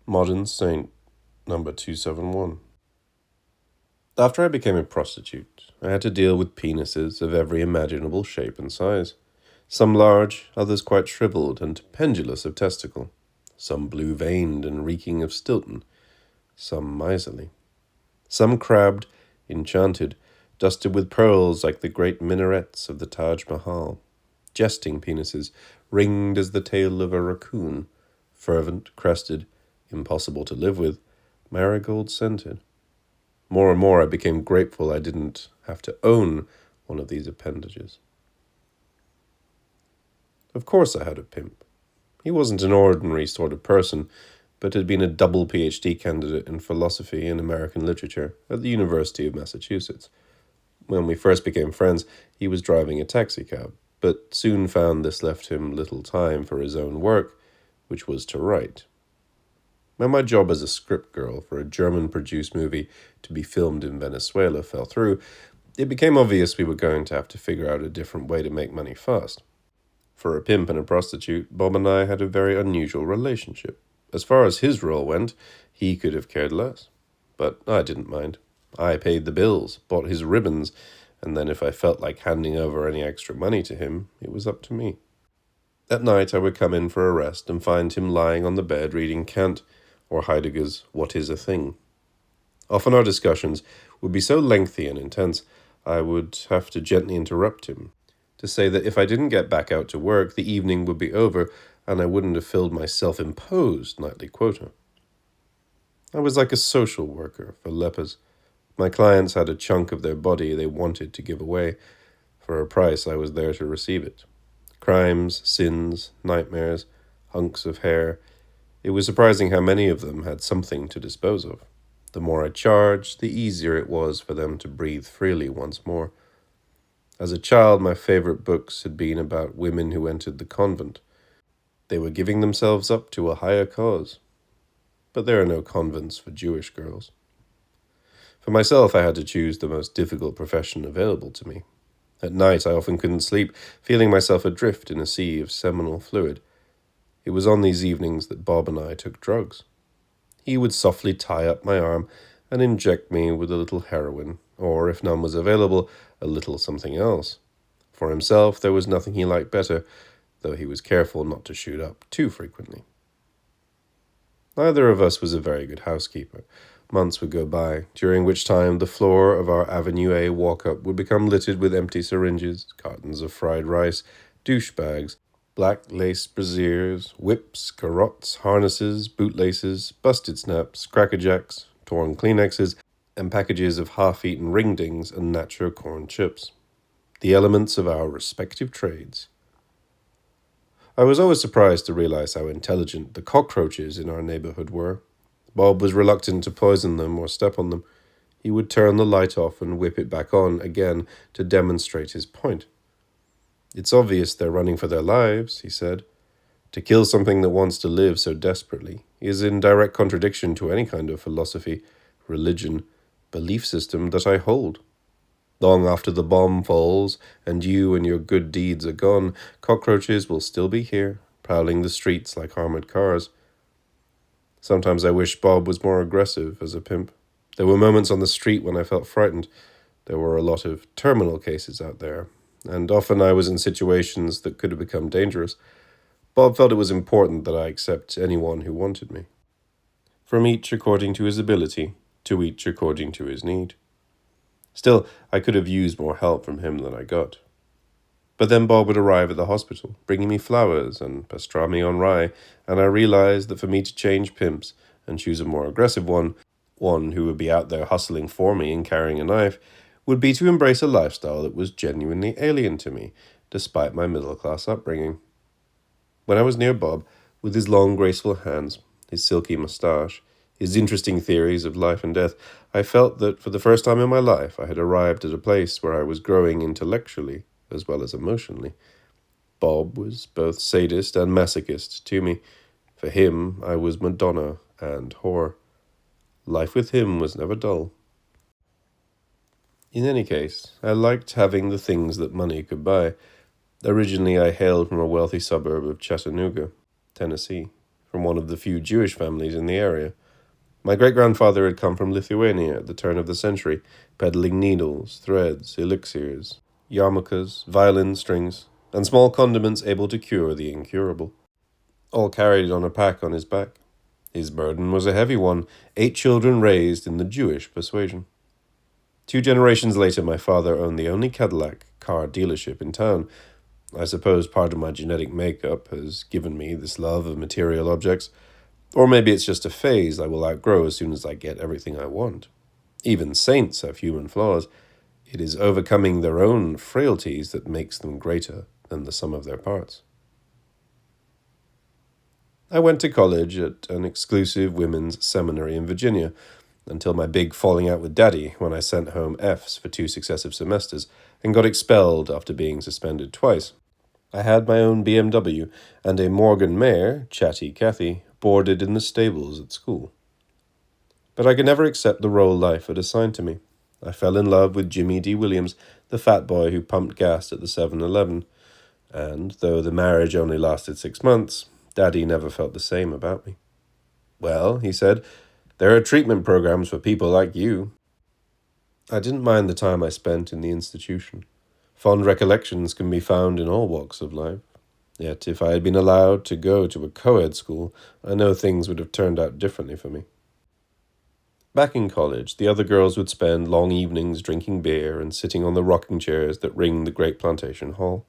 Modern Saint, number 271. After I became a prostitute, I had to deal with penises of every imaginable shape and size. Some large, others quite shriveled and pendulous of testicle. Some blue-veined and reeking of Stilton. Some miserly. Some crabbed, enchanted, dusted with pearls like the great minarets of the Taj Mahal. Jesting penises, ringed as the tail of a raccoon. Fervent, crested, impossible to live with, marigold-scented. More and more I became grateful I didn't have to own one of these appendages. Of course I had a pimp. He wasn't an ordinary sort of person, but had been a double PhD candidate in philosophy and American literature at the University of Massachusetts. When we first became friends, he was driving a taxicab, but soon found this left him little time for his own work, which was to write. When my job as a script girl for a German-produced movie to be filmed in Venezuela fell through, it became obvious we were going to have to figure out a different way to make money fast. For a pimp and a prostitute, Bob and I had a very unusual relationship. As far as his role went, he could have cared less. But I didn't mind. I paid the bills, bought his ribbons, and then if I felt like handing over any extra money to him, it was up to me. At night I would come in for a rest and find him lying on the bed reading Kant or Heidegger's What is a Thing? Often our discussions would be so lengthy and intense, I would have to gently interrupt him, to say that if I didn't get back out to work, the evening would be over, and I wouldn't have filled my self-imposed nightly quota. I was like a social worker for lepers. My clients had a chunk of their body they wanted to give away. For a price, I was there to receive it. Crimes, sins, nightmares, hunks of hair. It was surprising how many of them had something to dispose of. The more I charged, the easier it was for them to breathe freely once more. As a child, my favorite books had been about women who entered the convent. They were giving themselves up to a higher cause. But there are no convents for Jewish girls. For myself, I had to choose the most difficult profession available to me. At night, I often couldn't sleep, feeling myself adrift in a sea of seminal fluid. It was on these evenings that Bob and I took drugs. He would softly tie up my arm and inject me with a little heroin, or, if none was available, a little something else. For himself, there was nothing he liked better, though he was careful not to shoot up too frequently. Neither of us was a very good housekeeper. Months would go by, during which time the floor of our Avenue A walk-up would become littered with empty syringes, cartons of fried rice, douche-bags, black lace brassieres, whips, garrotes, harnesses, bootlaces, busted snaps, crackerjacks, torn Kleenexes, and packages of half-eaten ringdings and nacho corn chips. The elements of our respective trades. I was always surprised to realize how intelligent the cockroaches in our neighborhood were. Bob was reluctant to poison them or step on them. He would turn the light off and whip it back on again to demonstrate his point. It's obvious they're running for their lives, he said. To kill something that wants to live so desperately is in direct contradiction to any kind of philosophy, religion, belief system that I hold. Long after the bomb falls and you and your good deeds are gone, cockroaches will still be here, prowling the streets like armored cars. Sometimes I wish Bob was more aggressive as a pimp. There were moments on the street when I felt frightened. There were a lot of terminal cases out there, and often I was in situations that could have become dangerous. Bob felt it was important that I accept anyone who wanted me. From each according to his ability, to each according to his need. Still, I could have used more help from him than I got. But then Bob would arrive at the hospital, bringing me flowers and pastrami on rye, and I realized that for me to change pimps and choose a more aggressive one who would be out there hustling for me and carrying a knife, would be to embrace a lifestyle that was genuinely alien to me, despite my middle-class upbringing. When I was near Bob, with his long, graceful hands, his silky moustache, his interesting theories of life and death, I felt that for the first time in my life I had arrived at a place where I was growing intellectually as well as emotionally. Bob was both sadist and masochist to me. For him, I was Madonna and whore. Life with him was never dull. In any case, I liked having the things that money could buy. Originally, I hailed from a wealthy suburb of Chattanooga, Tennessee. from one of the few Jewish families in the area. My great-grandfather had come from Lithuania at the turn of the century, peddling needles, threads, elixirs, yarmulkes, violin strings, and small condiments able to cure the incurable, all carried on a pack on his back. His burden was a heavy one, 8 children raised in the Jewish persuasion. 2 generations later, my father owned the only Cadillac car dealership in town. I suppose part of my genetic makeup has given me this love of material objects, or maybe it's just a phase I will outgrow as soon as I get everything I want. Even saints have human flaws. It is overcoming their own frailties that makes them greater than the sum of their parts. I went to college at an exclusive women's seminary in Virginia, until my big falling out with Daddy when I sent home Fs for 2 successive semesters and got expelled after being suspended twice. I had my own BMW, and a Morgan mare, Chatty Cathy, boarded in the stables at school. But I could never accept the role life had assigned to me. I fell in love with Jimmy D. Williams, the fat boy who pumped gas at the 7-Eleven, and though the marriage only lasted 6 months, Daddy never felt the same about me. "Well," he said, "there are treatment programs for people like you." I didn't mind the time I spent in the institution. Fond recollections can be found in all walks of life. Yet if I had been allowed to go to a co-ed school, I know things would have turned out differently for me. Back in college, the other girls would spend long evenings drinking beer and sitting on the rocking chairs that ring the great plantation hall.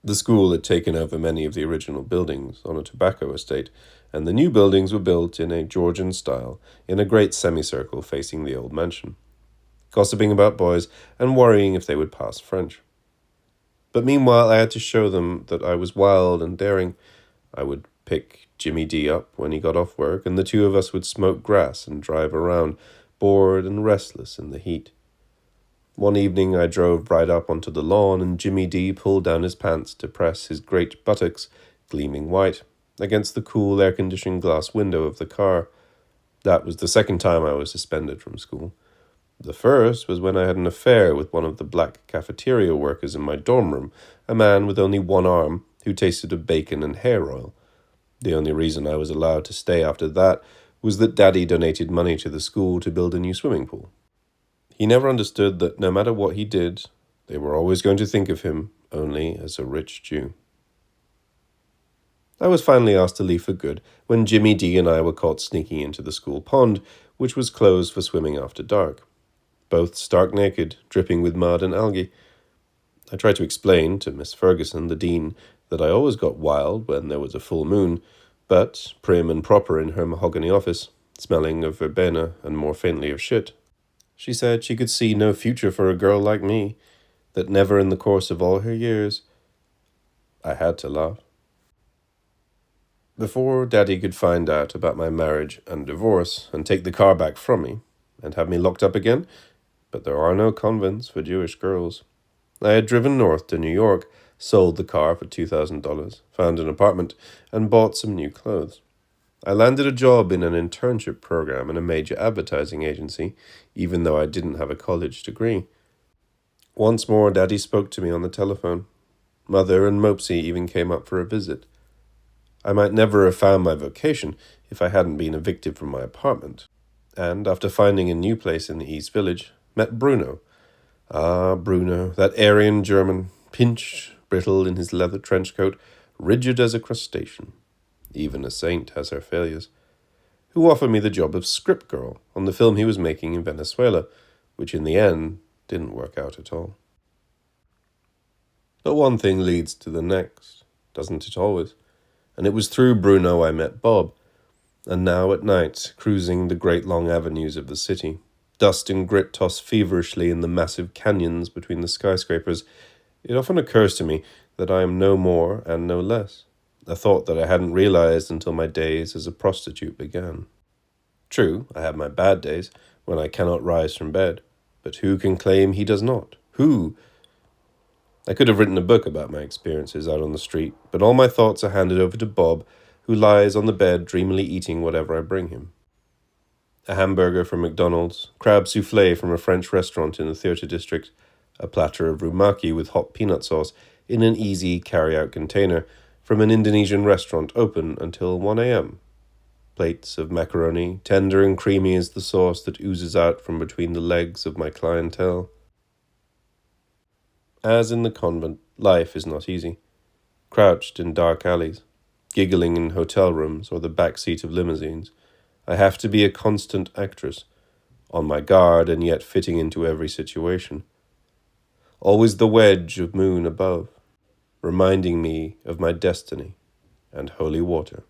The school had taken over many of the original buildings on a tobacco estate, and the new buildings were built in a Georgian style, in a great semicircle facing the old mansion, gossiping about boys and worrying if they would pass French. But meanwhile, I had to show them that I was wild and daring. I would pick Jimmy D up when he got off work, and the 2 of us would smoke grass and drive around, bored and restless in the heat. One evening I drove right up onto the lawn, and Jimmy D pulled down his pants to press his great buttocks, gleaming white, against the cool air-conditioned glass window of the car. That was the second time I was suspended from school. The first was when I had an affair with one of the black cafeteria workers in my dorm room, a man with only one arm who tasted of bacon and hair oil. The only reason I was allowed to stay after that was that Daddy donated money to the school to build a new swimming pool. He never understood that no matter what he did, they were always going to think of him only as a rich Jew. I was finally asked to leave for good when Jimmy D and I were caught sneaking into the school pond, which was closed for swimming after dark. Both stark naked, dripping with mud and algae. I tried to explain to Miss Ferguson, the dean, that I always got wild when there was a full moon, but, prim and proper in her mahogany office, smelling of verbena and more faintly of shit, she said she could see no future for a girl like me, that never in the course of all her years. I had to laugh. Before Daddy could find out about my marriage and divorce and take the car back from me and have me locked up again, but there are no convents for Jewish girls, I had driven north to New York, sold the car for $2,000, found an apartment, and bought some new clothes. I landed a job in an internship program in a major advertising agency, even though I didn't have a college degree. Once more, Daddy spoke to me on the telephone. Mother and Mopsy even came up for a visit. I might never have found my vocation if I hadn't been evicted from my apartment, and after finding a new place in the East Village, met Bruno. Ah, Bruno, that Aryan German, pinched, brittle in his leather trench coat, rigid as a crustacean. Even a saint has her failures. Who offered me the job of script girl on the film he was making in Venezuela, which in the end didn't work out at all. But one thing leads to the next, doesn't it always? And it was through Bruno I met Bob, and now at night, cruising the great long avenues of the city, dust and grit toss feverishly in the massive canyons between the skyscrapers, it often occurs to me that I am no more and no less, a thought that I hadn't realized until my days as a prostitute began. True, I have my bad days, when I cannot rise from bed, but who can claim he does not? Who? I could have written a book about my experiences out on the street, but all my thoughts are handed over to Bob, who lies on the bed dreamily eating whatever I bring him. A hamburger from McDonald's, crab soufflé from a French restaurant in the theatre district, a platter of rumaki with hot peanut sauce in an easy carry-out container from an Indonesian restaurant open until 1 a.m. Plates of macaroni, tender and creamy as the sauce that oozes out from between the legs of my clientele. As in the convent, life is not easy. Crouched in dark alleys, giggling in hotel rooms or the back seat of limousines, I have to be a constant actress, on my guard and yet fitting into every situation. Always the wedge of moon above, reminding me of my destiny and holy water.